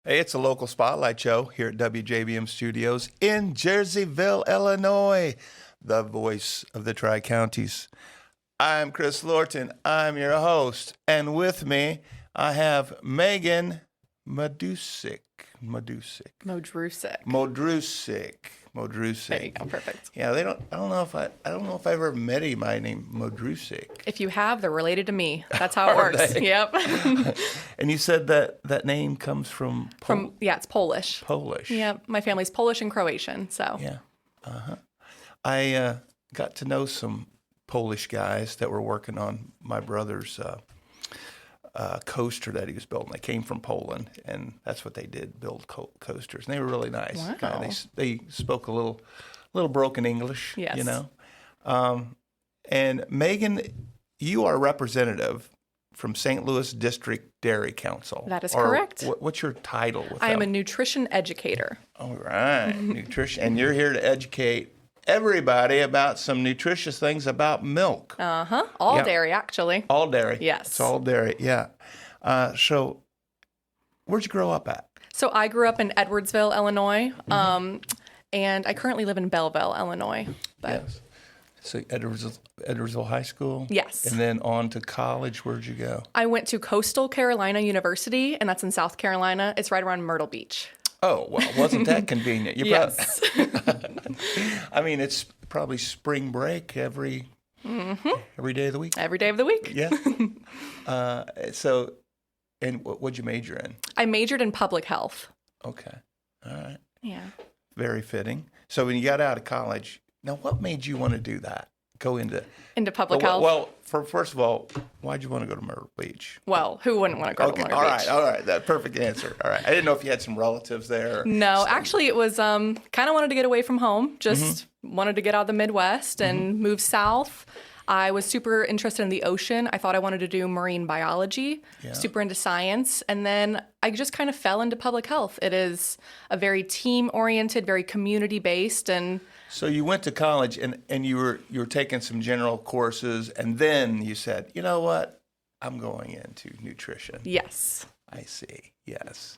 Hey, it's a local spotlight show here at WJBM Studios in Jerseyville, Illinois, the voice of the Tri-Counties. I'm Chris Lorton. I'm your host. And with me, I have Megan Modrusic. Modrusic. There you go. Perfect. Yeah, I don't know if I ever met anybody named Modrusic. If you have, they're related to me. That's how it works. They? Yep. And you said that name comes from it's Polish. Polish. Yep. My family's Polish and Croatian, so. Yeah. I got to know some Polish guys that were working on my brother's coaster that he was building. They came from Poland, and that's what they did, build coasters. And they were really nice. Wow. They spoke a little broken English, yes. you know. And Megan, you are a representative from St. Louis District Dairy Council. That is correct. What's your title with I am them? a nutrition educator. All right, nutrition. And you're here to educate everybody about some nutritious things about milk. All dairy, actually. All dairy. Yes. It's all dairy, yeah. So where'd you grow up at? So I grew up in Edwardsville, Illinois, and I currently live in Belleville, Illinois. But Yes. So Edwardsville High School? Yes. And then on to college, where'd you go? I went to Coastal Carolina University, and that's in South Carolina. It's right around Myrtle Beach. Oh, well, wasn't that convenient? Yes. I mean, it's probably spring break every day of the week. Every day of the week. Yeah. And what'd you major in? I majored in public health. Okay. All right. Yeah. Very fitting. So when you got out of college, now what made you want to do that? Go into public health? Well, first of all, why'd you want to go to Myrtle Beach? Well, who wouldn't want to go to Myrtle Beach? All right. That perfect answer. All right. I didn't know if you had some relatives there. No, actually it was kind of wanted to get away from home. Just wanted to get out of the Midwest and move south. I was super interested in the ocean. I thought I wanted to do marine biology, super into science. And then I just kind of fell into public health. It is a very team-oriented, very community-based. And so you went to college and you were taking some general courses, and then you said, you know what? I'm going into nutrition. Yes. I see. Yes.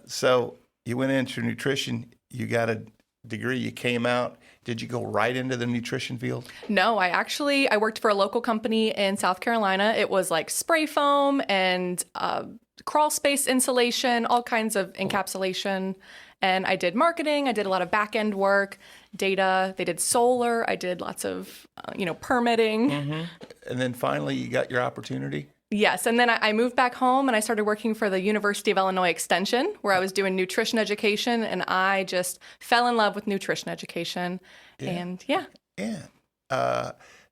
So you went into nutrition. You got a degree. You came out. Did you go right into the nutrition field? No, I worked for a local company in South Carolina. It was like spray foam and crawl space insulation, all kinds of encapsulation. And I did marketing. I did a lot of back end work, data. They did solar. I did lots of, permitting. And then finally you got your opportunity? Yes, and then I moved back home and I started working for the University of Illinois Extension, where I was doing nutrition education, and I just fell in love with nutrition education. And Yeah.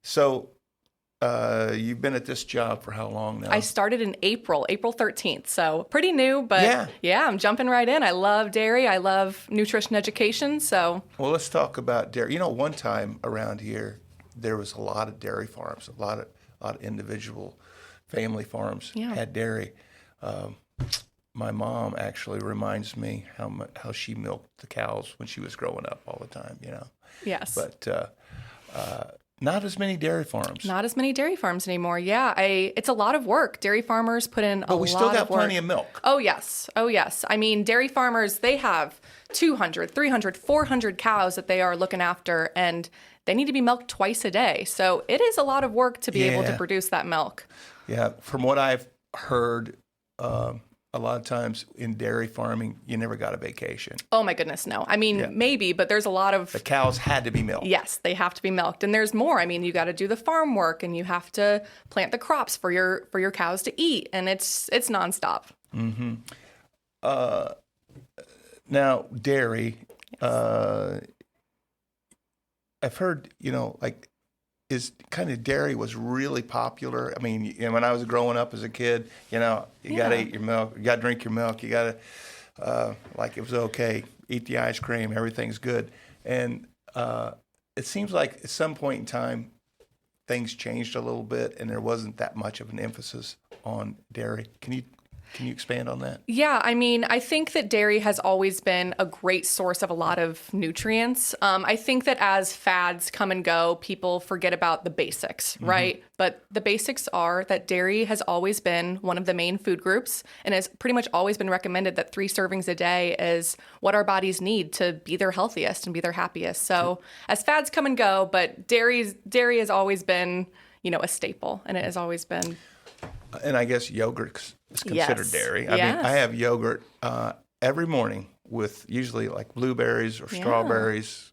So you've been at this job for how long now? I started in April 13th, so pretty new, but yeah, I'm jumping right in. I love dairy. I love nutrition education, so. Well, let's talk about dairy. One time around here, there was a lot of dairy farms, a lot of individual family farms had dairy. My mom actually reminds me how she milked the cows when she was growing up all the time, Yes. But not as many dairy farms. Not as many dairy farms anymore. Yeah, it's a lot of work. Dairy farmers put in a lot of work. But we still got plenty of milk. Oh, yes. I mean, dairy farmers, they have 200, 300, 400 cows that they are looking after, and they need to be milked twice a day. So it is a lot of work to be able to produce that milk. Yeah, from what I've heard, a lot of times in dairy farming, you never got a vacation. Oh my goodness, no. I mean, maybe, but there's a lot of... The cows had to be milked. Yes, they have to be milked. And there's more. I mean, you got to do the farm work, and you have to plant the crops for your cows to eat, and it's nonstop. Now, dairy, I've heard, is kind of dairy was really popular. I mean, when I was growing up as a kid, you got to eat your milk, you got to drink your milk, you got to, it was okay, eat the ice cream, everything's good. And it seems like at some point in time, things changed a little bit and there wasn't that much of an emphasis on dairy. Can you Can you expand on that? Yeah, I mean, I think that dairy has always been a great source of a lot of nutrients. I think that as fads come and go, people forget about the basics, right? But the basics are that dairy has always been one of the main food groups and has pretty much always been recommended that 3 servings a day is what our bodies need to be their healthiest and be their happiest. So as fads come and go, but dairy has always been, a staple, and it has always been. And I guess yogurt is considered dairy. I Yes. mean, I have yogurt every morning with usually like blueberries or strawberries,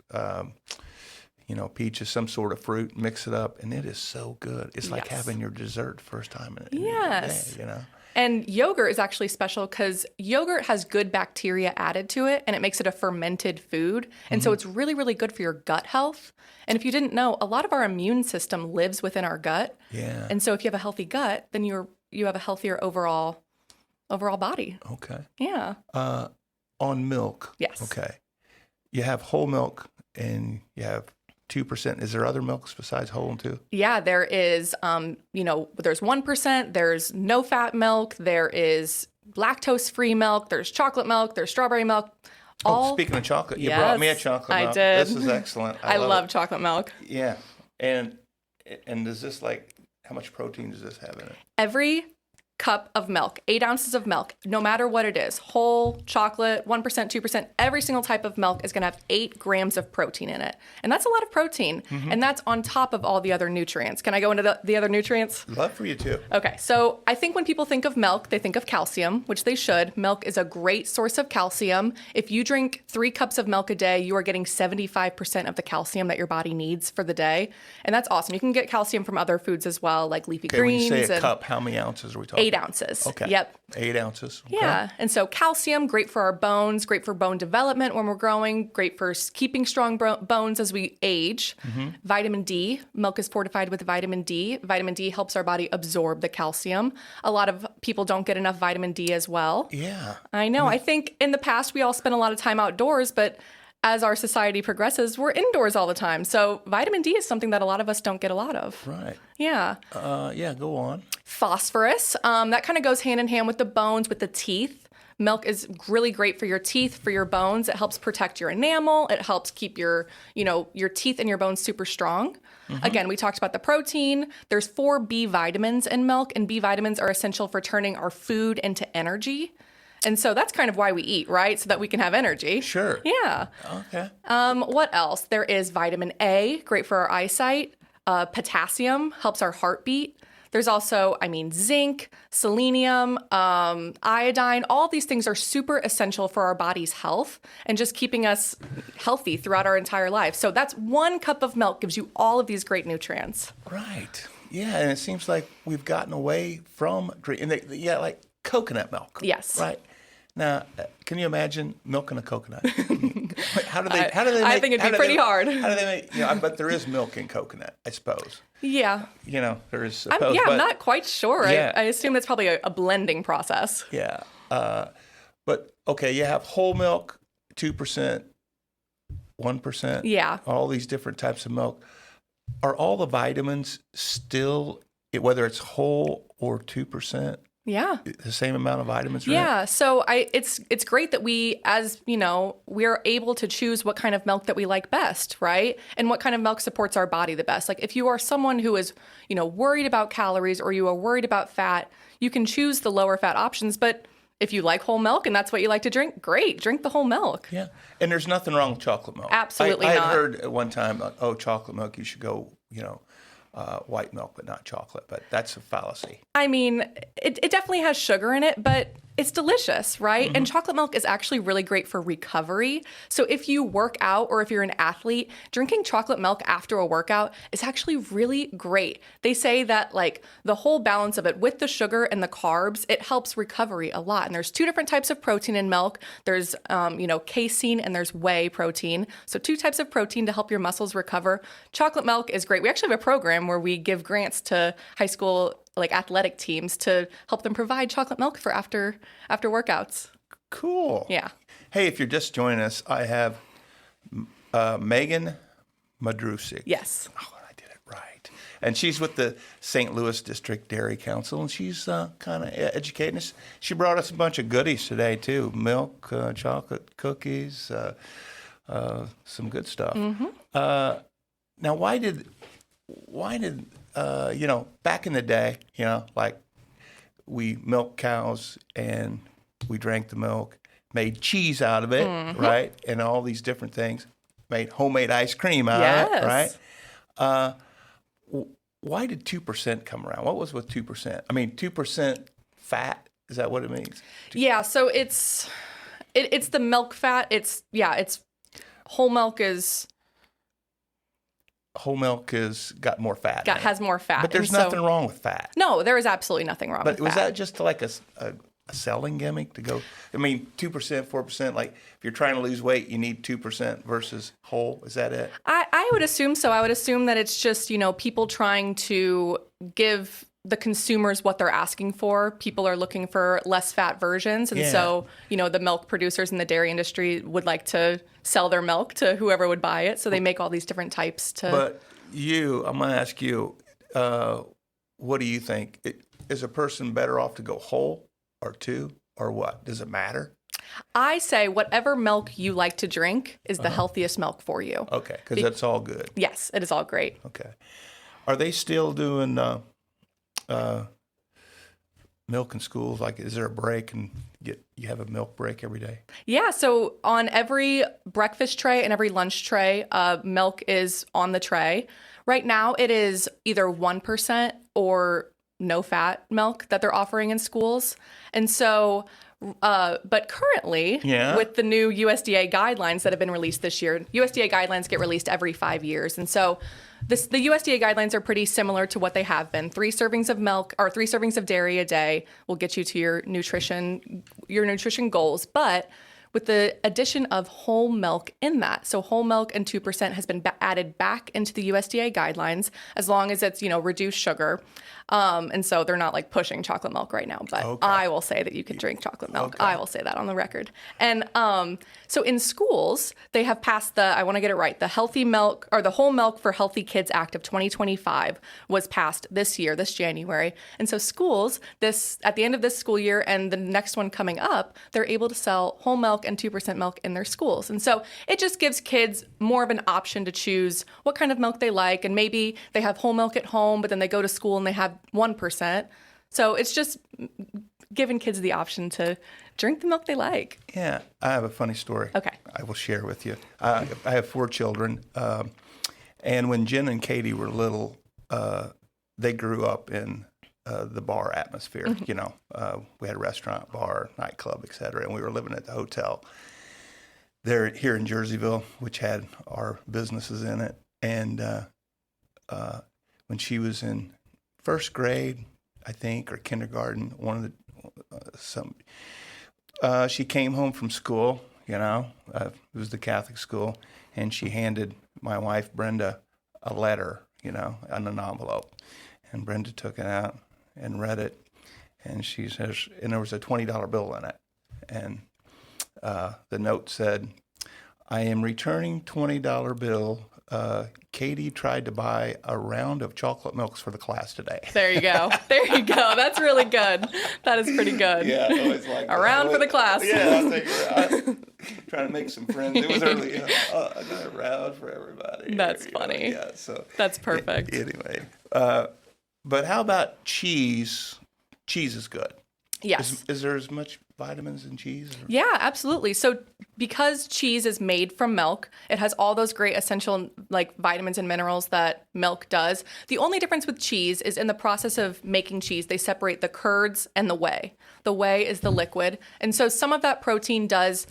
peaches, some sort of fruit, mix it up, and it is so good. It's like having your dessert first time in the day, And yogurt is actually special because yogurt has good bacteria added to it, and it makes it a fermented food. And so it's really, really good for your gut health. And if you didn't know, a lot of our immune system lives within our gut. Yeah. And so if you have a healthy gut, then you have a healthier overall body. Okay. Yeah. On milk. Yes. Okay. You have whole milk and you have 2%. Is there other milks besides whole and 2? Yeah, there is, there's 1%, there's no fat milk, there is lactose-free milk, there's chocolate milk, there's strawberry milk. Speaking of chocolate, you brought me a chocolate milk. I did. This is excellent. I love chocolate milk. Yeah. And does this how much protein does this have in it? Every cup of milk, 8 ounces of milk, no matter what it is, whole, chocolate, 1%, 2%, every single type of milk is going to have 8 grams of protein in it. And that's a lot of protein. And that's on top of all the other nutrients. Can I go into the other nutrients? Love for you to. Okay, so I think when people think of milk, they think of calcium, which they should. Milk is a great source of calcium. If you drink 3 cups of milk a day, you are getting 75% of the calcium that your body needs for the day. And that's awesome. You can get calcium from other foods as well, like leafy greens. When you say a cup, how many ounces are we talking? 8 ounces. Okay. Yep. 8 ounces. Okay. Yeah. And so calcium, great for our bones, great for bone development when we're growing, great for keeping strong bones as we age. Vitamin D, milk is fortified with vitamin D. Vitamin D helps our body absorb the calcium. A lot of people don't get enough vitamin D as well. Yeah. I know. I think in the past we all spent a lot of time outdoors, but as our society progresses, we're indoors all the time. So vitamin D is something that a lot of us don't get a lot of. Right. Yeah. Go on. Phosphorus, that kind of goes hand in hand with the bones, with the teeth. Milk is really great for your teeth, for your bones. It helps protect your enamel. It helps keep your teeth and your bones super strong. Again, we talked about the protein. There's 4 B vitamins in milk, and B vitamins are essential for turning our food into energy. And so that's kind of why we eat, right? So that we can have energy. Sure. Yeah. Okay. What else? There is vitamin A, great for our eyesight. Potassium helps our heartbeat. There's also, zinc, selenium, iodine. All these things are super essential for our body's health and just keeping us healthy throughout our entire life. So that's 1 cup of milk gives you all of these great nutrients. Right. Yeah, and it seems like we've gotten away from drinking. Like coconut milk. Yes. Right. Now, can you imagine milking a coconut? How do they make? I think it'd be pretty hard. How do they make? I bet there is milk in coconut, I suppose. Yeah. There is. I'm not quite sure. Yeah. I assume it's probably a blending process. Yeah. But okay, you have whole milk, 2%, 1%. Yeah. All these different types of milk. Are all the vitamins still, whether it's whole or 2%? Yeah. The same amount of vitamins? Yeah. So it's great that we, as we're able to choose what kind of milk that we like best, right? And what kind of milk supports our body the best. Like if you are someone who is, worried about calories or you are worried about fat, you can choose the lower fat options. But if you like whole milk and that's what you like to drink, great, drink the whole milk. Yeah. And there's nothing wrong with chocolate milk. Absolutely not. not. I heard at one time, chocolate milk, you should go, white milk, but not chocolate. But that's a fallacy. It definitely has sugar in it, but it's delicious, right? And chocolate milk is actually really great for recovery. So if you work out or if you're an athlete, drinking chocolate milk after a workout is actually really great. They say that the whole balance of it with the sugar and the carbs, it helps recovery a lot. And there's 2 different types of protein in milk. There's, casein and there's whey protein. So 2 types of protein to help your muscles recover. Chocolate milk is great. We actually have a program where we give grants to high school athletic teams to help them provide chocolate milk for after workouts. Cool. Yeah. Hey, if you're just joining us, I have Megan Modrusic. Yes. Oh, I did it right. And she's with the St. Louis District Dairy Council, and she's kind of educating us. She brought us a bunch of goodies today, too. Milk, chocolate, cookies, some good stuff. Now, why did back in the day, like we milked cows and we drank the milk, made cheese out of it, right? And all these different things, made homemade ice cream out of it, right? Why did 2% come around? What was with 2%? I mean, 2% fat, is that what it means? Yeah, so it's the milk fat. It's whole milk is got more fat. Has more fat. But there's nothing wrong with fat. No, there is absolutely nothing wrong with fat. But was that just like a selling gimmick to go? I mean, 2%, 4%, like if you're trying to lose weight, you need 2% versus whole. Is that it? I would assume so. I would assume that it's just, people trying to give the consumers what they're asking for. People are looking for less fat versions. And so, the milk producers in the dairy industry would like to sell their milk to whoever would buy it. So they make all these different types to. But I'm going to ask you, what do you think? Is a person better off to go whole or 2 or what? Does it matter? I say whatever milk you like to drink is the healthiest milk for you. Okay, because that's all good. Yes, it is all great. Okay. Are they still doing milk in schools? Like, is there a break and you have a milk break every day? Yeah, so on every breakfast tray and every lunch tray, milk is on the tray. Right now, it is either 1% or no fat milk that they're offering in schools. And so, but currently, with the new USDA guidelines that have been released this year, USDA guidelines get released every 5 years. And so the USDA guidelines are pretty similar to what they have been. 3 servings of milk or 3 servings of dairy a day will get you to your nutrition goals. But with the addition of whole milk in that, so whole milk and 2% has been added back into the USDA guidelines as long as it's, reduced sugar. And so they're not like pushing chocolate milk right now, but I will say that you can drink chocolate milk. Okay. I will say that on the record. And so in schools, they have passed I want to get it right, the Healthy Milk or the Whole Milk for Healthy Kids Act of 2025 was passed this January. And so schools, at the end of this school year and the next one coming up, they're able to sell whole milk and 2% milk in their schools. And so it just gives kids more of an option to choose what kind of milk they like. And maybe they have whole milk at home, but then they go to school and they have 1%. So it's just giving kids the option to drink the milk they like. Yeah, I have a funny story. Okay. I will share with you. I have 4 children. And when Jen and Katie were little, they grew up in the bar atmosphere. We had a restaurant, bar, nightclub, et cetera, and we were living at the hotel there here in Jerseyville, which had our businesses in it. And when she was in first grade, I think, or kindergarten, she came home from school. It was the Catholic school, and she handed my wife Brenda a letter, in an envelope, and Brenda took it out and read it, and she says, and there was a $20 bill in it, and the note said, "I am returning $20 bill. Katie tried to buy a round of chocolate milks for the class today." There you go. That's really good. That is pretty good. Yeah, I always like a round for the class. Yeah, I think trying to make some friends. It was early. I got a round for everybody. That's funny. Yeah, so that's perfect. Anyway, but how about cheese? Cheese is good. Yes. Is there as much vitamins in cheese? Or? Yeah, absolutely. So because cheese is made from milk, it has all those great essential vitamins and minerals that milk does. The only difference with cheese is in the process of making cheese, they separate the curds and the whey. The whey is the liquid. And so some of that protein does,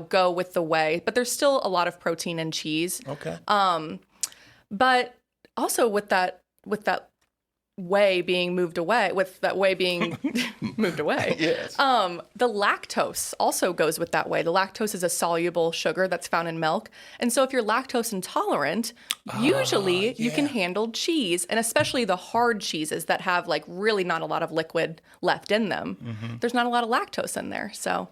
go with the whey, but there's still a lot of protein in cheese. Okay. But also with that whey being moved away, with that whey being moved away. Yes. The lactose also goes with that whey. The lactose is a soluble sugar that's found in milk. And so if you're lactose intolerant, usually you can handle cheese, and especially the hard cheeses that have really not a lot of liquid left in them. Mm-hmm. There's not a lot of lactose in there. So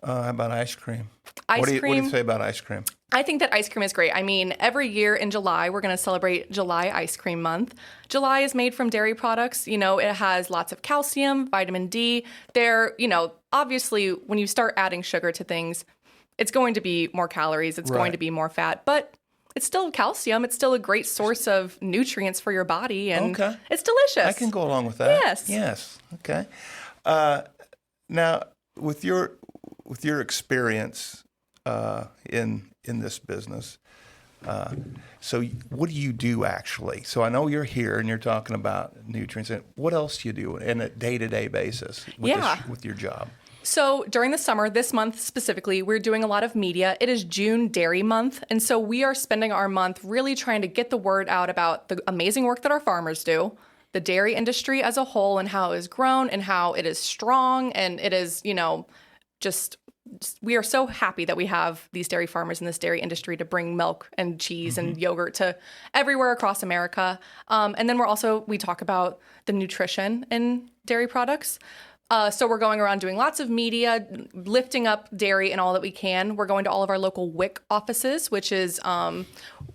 how about ice cream? Ice cream? What do you say about ice cream? I think that ice cream is great. I mean, every year in July, we're going to celebrate July Ice Cream Month. July is made from dairy products. You know, it has lots of calcium, vitamin D. They're, you know, obviously, when you start adding sugar to things, it's going to be more calories. It's going to be more fat. But it's still calcium. It's still a great source of nutrients for your body. And it's delicious. I can go along with that. Yes. Yes. Okay. Now, with your experience in this business, so what do you do actually? So I know you're here and you're talking about nutrients. What else do you do on a day-to-day basis with your job? So during the summer, this month specifically, we're doing a lot of media. It is June Dairy Month. And so we are spending our month really trying to get the word out about the amazing work that our farmers do, the dairy industry as a whole and how it has grown and how it is strong. And it is, you know, just we are so happy that we have these dairy farmers in this dairy industry to bring milk and cheese and yogurt to everywhere across America. And then we talk about the nutrition in dairy products. So we're going around doing lots of media, lifting up dairy and all that we can. We're going to all of our local WIC offices, which is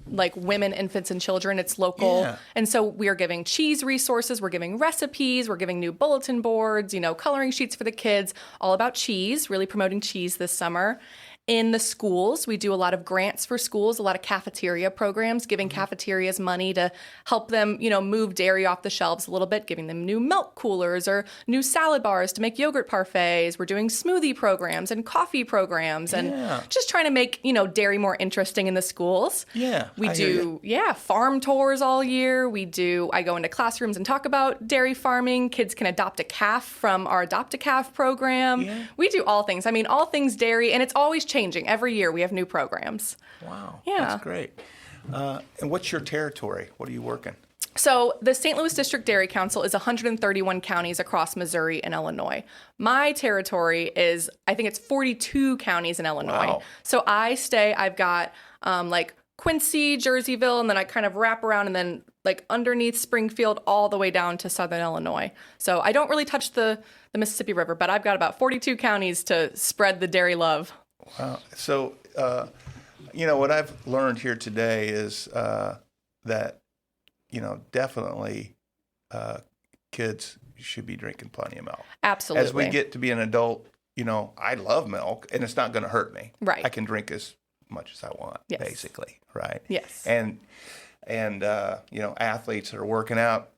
like women, infants, and children. It's local. Yeah. And so we are giving cheese resources. We're giving recipes. We're giving new bulletin boards, you know, coloring sheets for the kids, all about cheese, really promoting cheese this summer. In the schools, we do a lot of grants for schools, a lot of cafeteria programs, giving cafeterias money to help them, you know, move dairy off the shelves a little bit, giving them new milk coolers or new salad bars to make yogurt parfaits. We're doing smoothie programs and coffee programs and just trying to make, you know, dairy more interesting in the schools. Yeah. We do farm tours all year. I go into classrooms and talk about dairy farming. Kids can adopt a calf from our Adopt a Calf program. Yeah. We do all things. I mean, all things dairy, and it's always changing. Every year we have new programs. Wow. Yeah. That's great. And what's your territory? What are you working? So the St. Louis District Dairy Council is 131 counties across Missouri and Illinois. My territory is, I think it's 42 counties in Illinois. Wow. So I've got like Quincy, Jerseyville, and then I kind of wrap around and then like underneath Springfield all the way down to Southern Illinois. So I don't really touch the Mississippi River, but I've got about 42 counties to spread the dairy love. Wow. So, you know, what I've learned here today is that, you know, definitely kids should be drinking plenty of milk. Absolutely. As we get to be an adult, you know, I love milk and it's not going to hurt me. Right. I can drink as much as I want, basically. Right. Yes. And you know, athletes that are working out,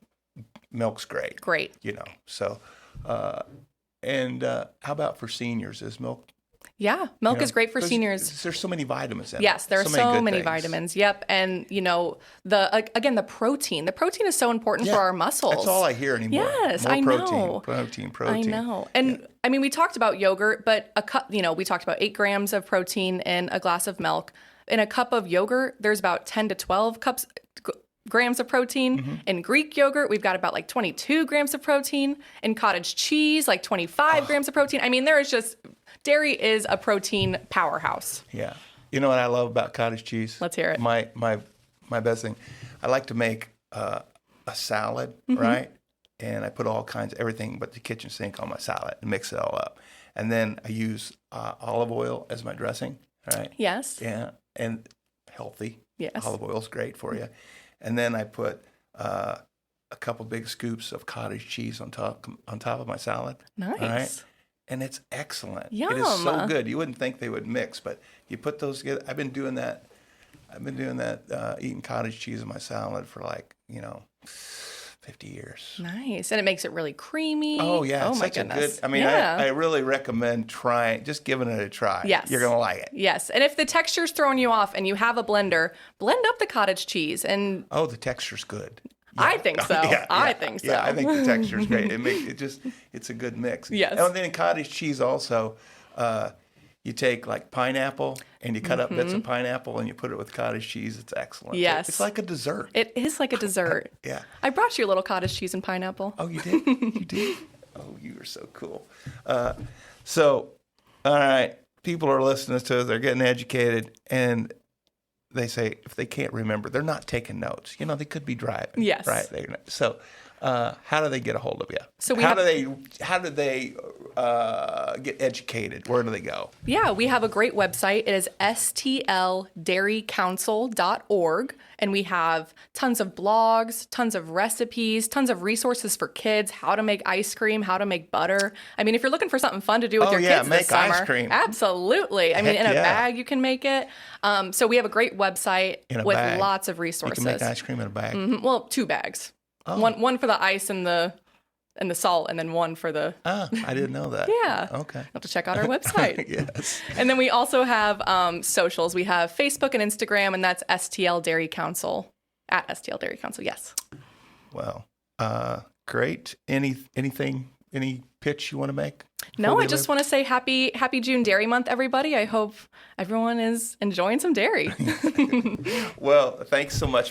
milk's great. Great. You know, so, how about for seniors? Is milk? Yeah, milk is great for seniors. There's so many vitamins in it. Yes, there are so many vitamins. Yep, and you know the protein. The protein is so important for our muscles. That's all I hear anymore. Yes, more I know. Protein. I know. And I mean, we talked about yogurt, but we talked about 8 grams of protein in a glass of milk. In a cup of yogurt, there's about 10 to 12 grams of protein. Mm-hmm. In Greek yogurt, we've got about like 22 grams of protein. In cottage cheese, like 25 grams of protein. I mean, dairy is a protein powerhouse. Yeah. You know what I love about cottage cheese? Let's hear it. My best thing, I like to make a salad, right? And I put all kinds of everything but the kitchen sink on my salad and mix it all up. And then I use olive oil as my dressing, right? Yes. Yeah. And healthy. Yes. Olive oil is great for you. And then I put a couple big scoops of cottage cheese on top of my salad. Nice. Right? And it's excellent. Yum. It is so good. You wouldn't think they would mix, but you put those together. I've been doing that, eating cottage cheese in my salad for 50 years. Nice. And it makes it really creamy. Oh, yeah. Oh, it's my such goodness. a good, I really recommend just giving it a try. Yes. You're going to like it. Yes. And if the texture's throwing you off and you have a blender, blend up the cottage cheese and... Oh, the texture's good. Yeah. I think so. I think so. Yeah, I think the texture's great. It's a good mix. Yes. And then in cottage cheese also, you take like pineapple and you cut up bits of pineapple and you put it with cottage cheese. It's excellent. Yes. It's like a dessert. It is like a dessert. Yeah. I brought you a little cottage cheese and pineapple. Oh, you did? You did? Oh, you are so cool. So, all right, people are listening to us. They're getting educated and they say if they can't remember, they're not taking notes. You know, they could be driving. Yes. Right. So, how do they get a hold of you? So how do they get educated, where do they go? Yeah, we have a great website. It is stldairycouncil.org. And we have tons of blogs, tons of recipes, tons of resources for kids, how to make ice cream, how to make butter. I mean, if you're looking for something fun to do with your kids this summer, ice cream. Absolutely. I mean, in a bag you can make it. So we have a great website with lots of resources. You can make ice cream in a bag. Mm-hmm. Well, 2 bags. Oh. One for the ice and the salt, and then one for the... I didn't know that. Yeah. Okay. You'll have to check out our website. Yes. And then we also have socials. We have Facebook and Instagram, and that's STL Dairy Council, at STL Dairy Council, yes. Well, great. Any pitch you want to make? No, I just want to say happy June Dairy Month, everybody. I hope everyone is enjoying some dairy. Well, thanks so much.